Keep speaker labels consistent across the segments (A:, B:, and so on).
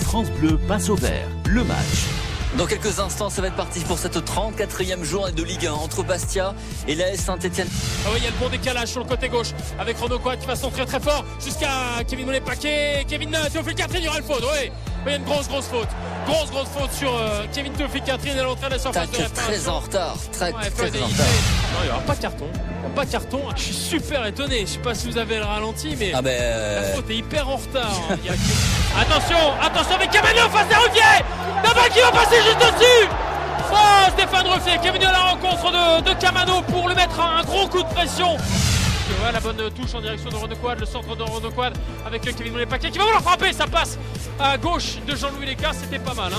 A: France Bleu passe au vert. Le match.
B: Dans quelques instants, ça va être parti pour cette 34e journée de Ligue 1 entre Bastia et l'AS Saint-Etienne.
C: Ah oui, il y a le bon décalage sur le côté gauche avec Renaud Quad qui va centrer très fort jusqu'à Kevin Monet-Paquet. Kevin Théophile Catherine, il y aura une faute. Oui, il y a une grosse faute. Grosse faute sur Kevin Théophile Catherine à l'entrée de la surface de réparation.
B: Très en retard. Très en retard.
C: Non, il n'y aura pas de carton. Pas de carton. Je suis super étonné. Je ne sais pas si vous avez le ralenti, mais la faute est hyper en retard. Attention avec Camano face à Ruffier. La balle qui va passer juste dessus. Oh, Stéphane Ruffier qui est venu à la rencontre de Camano pour lui mettre un gros coup de pression. Ouais, la bonne touche en direction de Renaud Quad, le centre de Renaud Quad avec Kevin Monet-Paquet qui va vouloir frapper. Ça passe à gauche de Jean-Louis Lécas, c'était pas mal.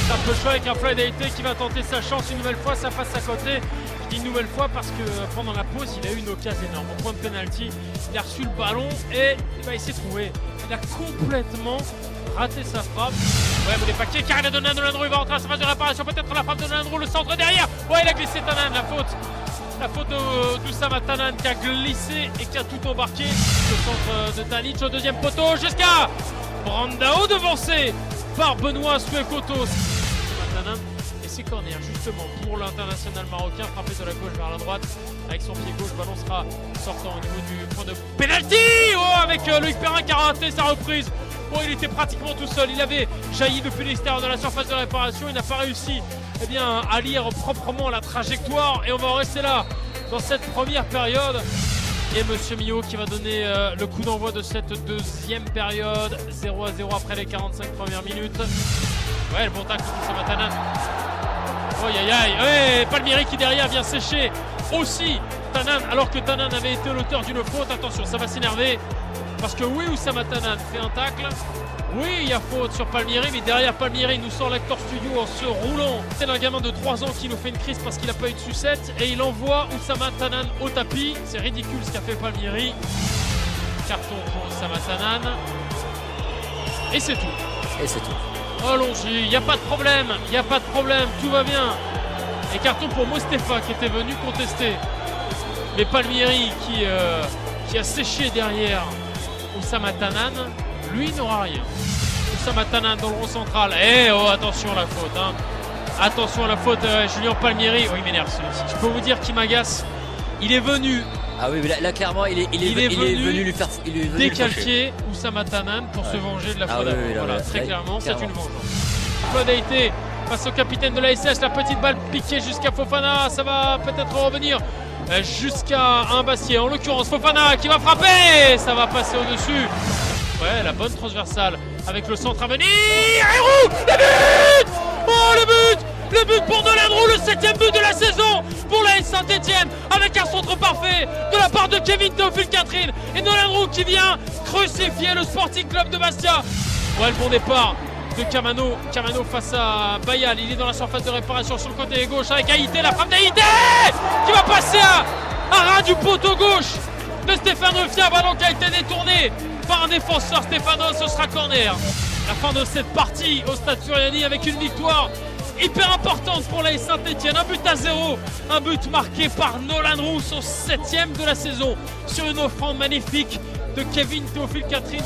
C: C'est un peu chaud avec un Floyd Haïté qui va tenter sa chance une nouvelle fois, ça passe à côté. Je dis une nouvelle fois parce que pendant la pause, il a eu une occasion énorme. Au point de pénalty, il a reçu le ballon et il s'est trouvé. Il a complètement raté sa frappe. Ouais, Monet-Paquet qui arrive à Donan Roux, il va rentrer à sa phase de réparation, peut-être la frappe de Donan Roux, le centre derrière. Ouais, il a glissé Tanan, la faute d'Oussama Tanan qui a glissé et qui a tout embarqué. Le centre de Tanic au deuxième poteau jusqu'à Brandao devancé par Benoît Suekoto. Tanan et ses corners justement pour l'international marocain, frappé de la gauche vers la droite avec son pied gauche, le ballon sera sortant au niveau du point de pénalty. Avec Loïc Perrin qui a raté sa reprise. Il était pratiquement tout seul, il avait jailli depuis l'extérieur de la surface de réparation, il n'a pas réussi à lire proprement la trajectoire et on va en rester là dans cette première période. Et Monsieur Millot qui va donner le coup d'envoi de cette deuxième période, 0-0 après les 45 premières minutes. Ouais, le bon tacle de Oussama Tanan. Ouais, Palmieri qui derrière vient sécher aussi Tanan alors que Tanan avait été l'auteur d'une faute. Attention, ça va s'énerver. Parce que oui, Oussama Tanan fait un tacle. Oui, il y a faute sur Palmieri, mais derrière Palmieri, il nous sort l'acteur studio en se roulant. C'est un gamin de 3 ans qui nous fait une crise parce qu'il n'a pas eu de sucette. Et il envoie Oussama Tanan au tapis. C'est ridicule ce qu'a fait Palmieri. Carton pour Oussama Tanan. Et c'est tout. Allons-y, il n'y a pas de problème. Tout va bien. Et carton pour Mostefa qui était venu contester. Mais Palmieri qui a séché derrière Oussama Tanan, lui n'aura rien. Oussama Tanan dans le rond central. Attention à la faute. Attention à la faute, Julien Palmieri. Il m'énerve celui-ci. Je peux vous dire qu'il m'agace. Il est venu.
B: Ah oui, mais là clairement, il est venu lui faire.
C: Décalquer Oussama Tanan pour se venger de la faute. Très clairement, c'est une vengeance. Floyd Haïté face au capitaine de la SS. La petite balle piquée jusqu'à Fofana. Ça va peut-être revenir jusqu'à un Bastier, en l'occurrence Fofana qui va frapper, ça va passer au-dessus. Ouais, la bonne transversale avec le centre à venir. Et Roux, le but pour Nolan Roux, le 7e but de la saison pour l'AS Saint-Etienne avec un centre parfait de la part de Kevin Théophile Catherine et Nolan Roux qui vient crucifier le Sporting Club de Bastia. Ouais, le bon départ de Camano face à Bayal, il est dans la surface de réparation sur le côté gauche avec Haïté, la frappe d'Haïté qui va passer à ras du poteau gauche de Stéphane Ruffier, ballon qui a été détourné par un défenseur stéphanois, ce sera corner. La fin de cette partie au Stade Furiani avec une victoire hyper importante pour l'AS Saint-Etienne, 1-0, un but marqué par Nolan Roux, son 7e de la saison sur une offrande magnifique de Kevin Théophile Catherine.